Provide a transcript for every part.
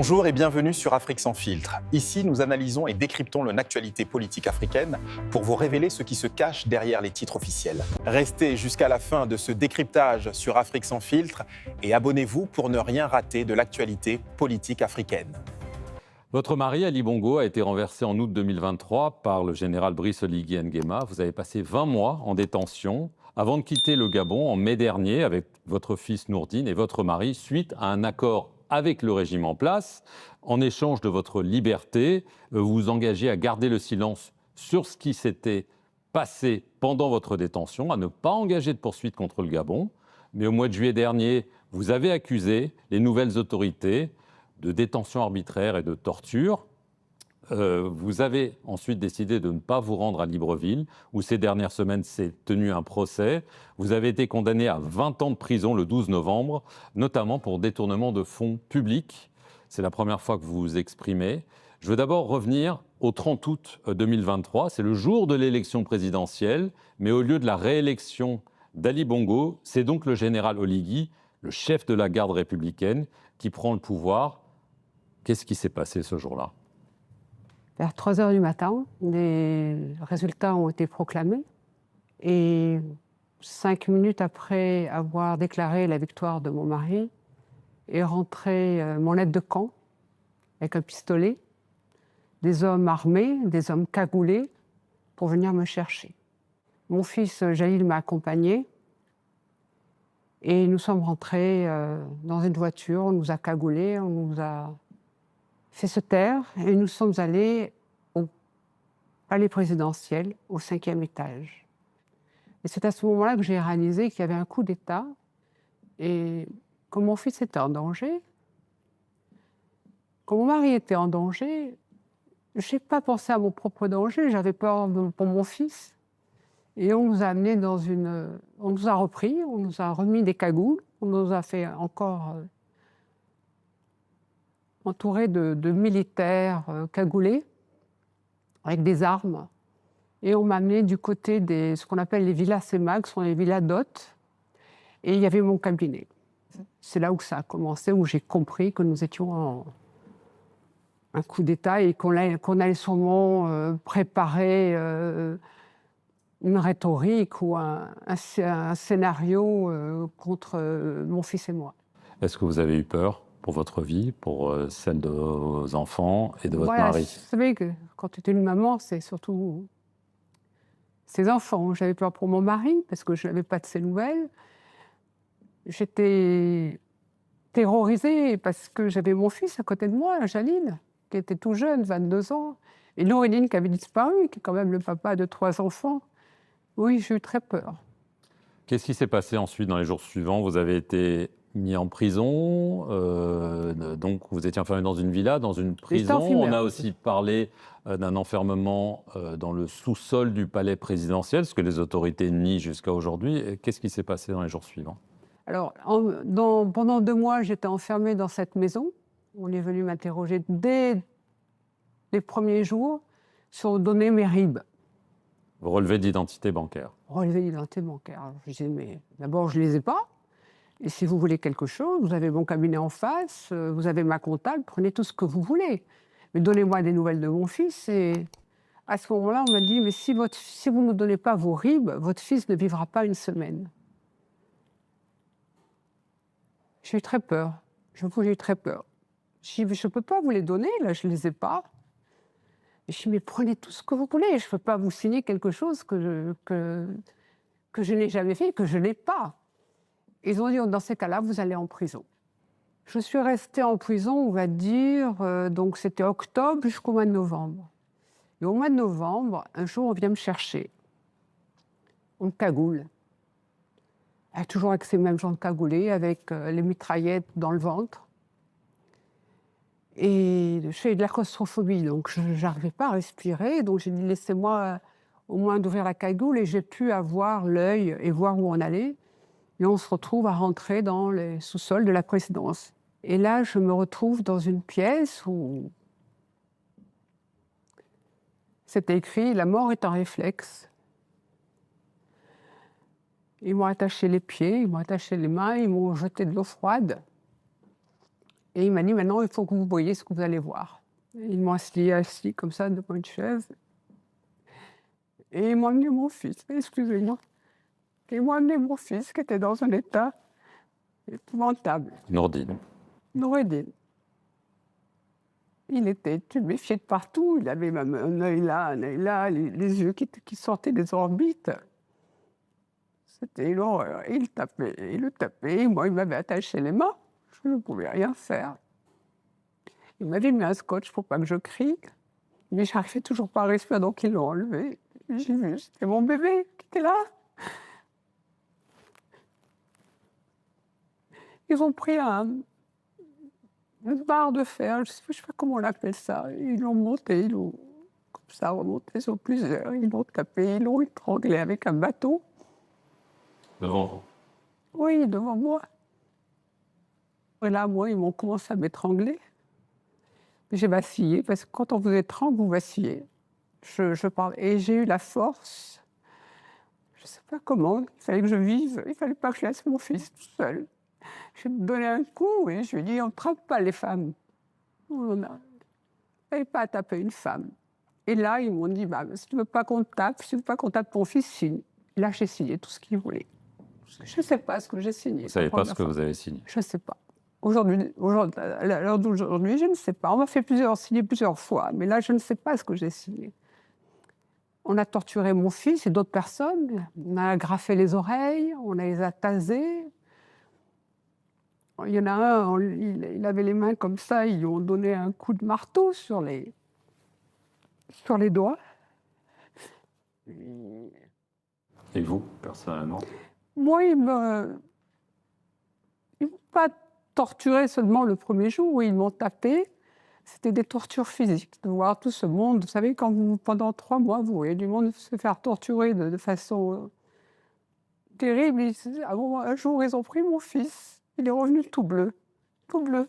Bonjour et bienvenue sur Afrique sans filtre. Ici, nous analysons et décryptons l'actualité politique africaine pour vous révéler ce qui se cache derrière les titres officiels. Restez jusqu'à la fin de ce décryptage sur Afrique sans filtre et abonnez-vous pour ne rien rater de l'actualité politique africaine. Votre mari, Ali Bongo, a été renversé en août 2023 par le général Brice Oligui Nguema. Vous avez passé 20 mois en détention avant de quitter le Gabon en mai dernier avec votre fils Nourdine et votre mari suite à un accord avec le régime en place. En échange de votre liberté, vous vous engagez à garder le silence sur ce qui s'était passé pendant votre détention, à ne pas engager de poursuite contre le Gabon. Mais au mois de juillet dernier, vous avez accusé les nouvelles autorités de détention arbitraire et de torture. Vous avez ensuite décidé de ne pas vous rendre à Libreville, où ces dernières semaines s'est tenu un procès. Vous avez été condamné à 20 ans de prison le 12 novembre, notamment pour détournement de fonds publics. C'est la première fois que vous vous exprimez. Je veux d'abord revenir au 30 août 2023. C'est le jour de l'élection présidentielle, mais au lieu de la réélection d'Ali Bongo, c'est donc le général Oligui, le chef de la garde républicaine, qui prend le pouvoir. Qu'est-ce qui s'est passé ce jour-là ? Vers 3 heures du matin, les résultats ont été proclamés. Et 5 minutes après avoir déclaré la victoire de mon mari, est rentré mon aide de camp avec un pistolet, des hommes armés, des hommes cagoulés, pour venir me chercher. Mon fils Jalil m'a accompagné et nous sommes rentrés dans une voiture, on nous a cagoulés, on nous a fait se taire et nous sommes allés au palais présidentiel, au 5e étage. Et c'est à ce moment-là que j'ai réalisé qu'il y avait un coup d'État et que mon fils était en danger, que mon mari était en danger. Je n'ai pas pensé à mon propre danger, j'avais peur pour mon fils. Et on nous a amenés on nous a repris, on nous a remis des cagoules, on nous a fait encore entourés de militaires cagoulés, avec des armes. Et on m'a amené du côté de ce qu'on appelle les villas CEMAC, ce sont les villas d'hôtes. Et il y avait mon cabinet. C'est là où ça a commencé, où j'ai compris que nous étions en un coup d'État et qu'on allait sûrement préparer une rhétorique ou un scénario contre mon fils et moi. Est-ce que vous avez eu peur pour votre vie, pour celle de vos enfants et de votre mari ? Vous savez que quand tu es une maman, c'est surtout ses enfants. J'avais peur pour mon mari parce que je n'avais pas de ses nouvelles. J'étais terrorisée parce que j'avais mon fils à côté de moi, Jalil, qui était tout jeune, 22 ans, et Noureddine qui avait disparu, qui est quand même le papa de 3 enfants. Oui, j'ai eu très peur. Qu'est-ce qui s'est passé ensuite dans les jours suivants ? Vous avez été mis en prison, donc vous étiez enfermé dans une villa, dans une prison. On a aussi parlé d'un enfermement dans le sous-sol du palais présidentiel, ce que les autorités nient jusqu'à aujourd'hui. Qu'est-ce qui s'est passé dans les jours suivants ? Alors, pendant 2 mois, j'étais enfermée dans cette maison. On est venu m'interroger dès les premiers jours sur donner mes RIB. Vous relevez d'identité bancaire. Relevé d'identité bancaire. Alors, je disais, mais d'abord, je ne les ai pas. Et si vous voulez quelque chose, vous avez mon cabinet en face, vous avez ma comptable, prenez tout ce que vous voulez. Mais donnez-moi des nouvelles de mon fils. Et à ce moment-là, on m'a dit, mais si vous ne nous donnez pas vos RIB, votre fils ne vivra pas une semaine. J'ai eu très peur. J'ai eu très peur. Je ne peux pas vous les donner, là, je ne les ai pas. Et je dis, mais prenez tout ce que vous voulez. Je ne peux pas vous signer quelque chose que je n'ai jamais fait, que je n'ai pas. Ils ont dit, dans ces cas-là, vous allez en prison. Je suis restée en prison, on va dire, donc c'était octobre jusqu'au mois de novembre. Et au mois de novembre, un jour, on vient me chercher. On me cagoule. Toujours avec ces mêmes gens cagoulés, avec les mitraillettes dans le ventre. Et je fais de la claustrophobie, donc je n'arrivais pas à respirer. Donc j'ai dit, laissez-moi au moins d'ouvrir la cagoule, et j'ai pu avoir l'œil et voir où on allait. Et on se retrouve à rentrer dans les sous-sols de la présidence. Et là, je me retrouve dans une pièce où c'était écrit « La mort est un réflexe ». Ils m'ont attaché les pieds, ils m'ont attaché les mains, ils m'ont jeté de l'eau froide. Et il m'a dit, maintenant, il faut que vous voyez ce que vous allez voir. Et ils m'ont assis comme ça devant une chaise. Et ils m'ont amené mon fils, excusez-moi. Ils m'ont amené mon fils qui était dans un état épouvantable. Nourdine. Noureddin. Il était tuméfié de partout. Il avait même un œil là, les yeux qui sortaient des orbites. C'était l'horreur. Il le tapait. Moi, il m'avait attaché les mains. Je ne pouvais rien faire. Il m'avait mis un scotch pour pas que je crie. Mais je n'arrivais toujours pas à respirer, donc ils l'ont enlevé. J'ai vu, c'était mon bébé qui était là. Ils ont pris une barre de fer, je ne sais pas comment on appelle ça. Ils l'ont monté, comme ça, remonté sur plusieurs. Ils l'ont tapé, ils l'ont étranglé avec un bateau. Devant vous? Oui, devant moi. Et là, moi, ils m'ont commencé à m'étrangler. J'ai vacillé, parce que quand on vous étrangle, vous vacillez. Je parle. Et j'ai eu la force, je ne sais pas comment, il fallait que je vive, il ne fallait pas que je laisse mon fils tout seul. Je lui ai donné un coup et je lui ai dit, on ne trappe pas les femmes. On n'avait pas à taper une femme. Et là, ils m'ont dit, bah, si tu ne veux pas qu'on te tape, si tu ne veux pas qu'on tape ton fils, signe. Et là, j'ai signé tout ce qu'il voulait. Je ne sais pas ce que j'ai signé. Vous ne savez pas ce que vous avez signé? Je ne sais pas. Aujourd'hui, à l'heure d'aujourd'hui, je ne sais pas. On m'a fait signer plusieurs fois, mais là, je ne sais pas ce que j'ai signé. On a torturé mon fils et d'autres personnes. On a agrafé les oreilles, on les a tasés. Il y en a un, il avait les mains comme ça, ils lui ont donné un coup de marteau sur les doigts. Et vous, personnellement? Moi, ils m'ont pas torturé seulement le premier jour où ils m'ont tapé. C'était des tortures physiques, de voir tout ce monde. Vous savez, quand pendant 3 mois, vous voyez du monde se faire torturer de façon terrible. Un jour, ils ont pris mon fils. Il est revenu tout bleu. Tout bleu.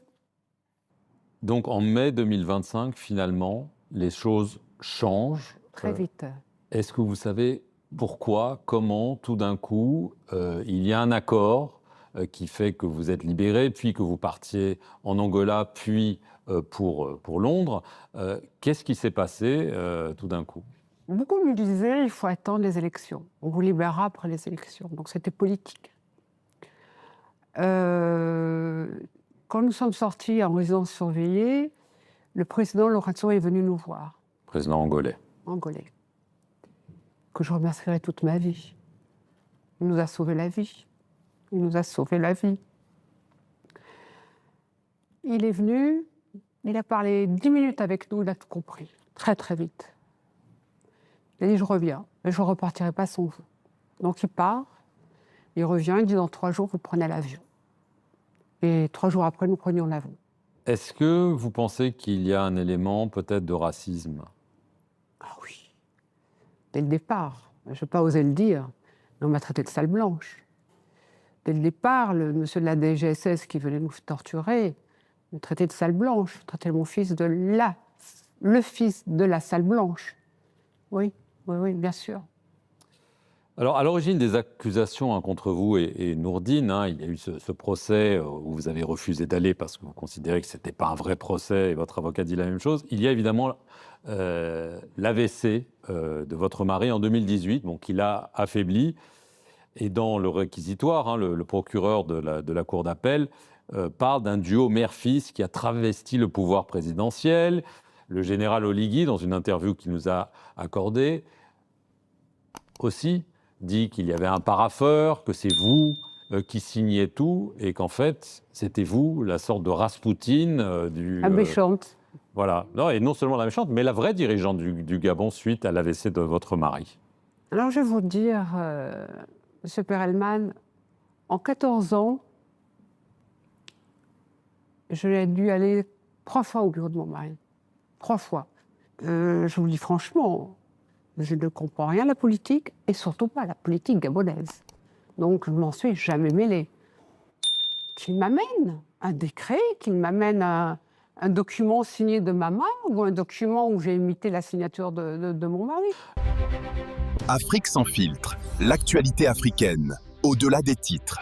Donc, en mai 2025, finalement, les choses changent. Très vite. Est-ce que vous savez pourquoi, comment, tout d'un coup, il y a un accord qui fait que vous êtes libéré, puis que vous partiez en Angola, puis pour Londres. Qu'est-ce qui s'est passé tout d'un coup? Beaucoup me disaient il faut attendre les élections. On vous libérera après les élections. Donc c'était politique. Quand nous sommes sortis en résidence surveillée, le président Lourenço est venu nous voir. Président angolais. Angolais. Que je remercierai toute ma vie. Il nous a sauvé la vie. Il nous a sauvé la vie. Il est venu, il a parlé 10 minutes avec nous, il a tout compris, très très vite. Il a dit, je reviens, mais je ne repartirai pas sans vous. Donc il part, il revient, il dit, dans 3 jours, vous prenez l'avion. Et 3 jours après, nous prenions l'avion. Est-ce que vous pensez qu'il y a un élément peut-être de racisme? Ah oui, dès le départ. Je ne vais pas oser le dire, mais on m'a traité de sale blanche. Dès le départ, le monsieur de la DGSS qui venait nous torturer me traitait de sale blanche, traitait mon fils de le fils de la sale blanche. Oui, oui, oui, bien sûr. Alors, à l'origine des accusations contre vous et Nourdine, il y a eu ce procès où vous avez refusé d'aller parce que vous considérez que ce n'était pas un vrai procès et votre avocat dit la même chose. Il y a évidemment l'AVC de votre mari en 2018, qui l'a affaibli. Et dans le réquisitoire, le procureur de la cour d'appel parle d'un duo mère-fils qui a travesti le pouvoir présidentiel. Le général Oligui, dans une interview qu'il nous a accordée, aussi dit qu'il y avait un parapheur, que c'est vous qui signez tout, et qu'en fait, c'était vous, la sorte de Raspoutine du... La méchante. Voilà. Non, et non seulement la méchante, mais la vraie dirigeante du Gabon suite à l'AVC de votre mari. Alors, je vais vous dire, M. Perelman, en 14 ans, j'ai dû aller 3 fois au bureau de mon mari. 3 fois. Je vous dis franchement, je ne comprends rien à la politique, et surtout pas à la politique gabonaise. Donc, je ne m'en suis jamais mêlée. Qu'il m'amène un décret, qu'il m'amène un document signé de ma main, ou un document où j'ai imité la signature de mon mari. Afrique sans filtre, l'actualité africaine, au-delà des titres.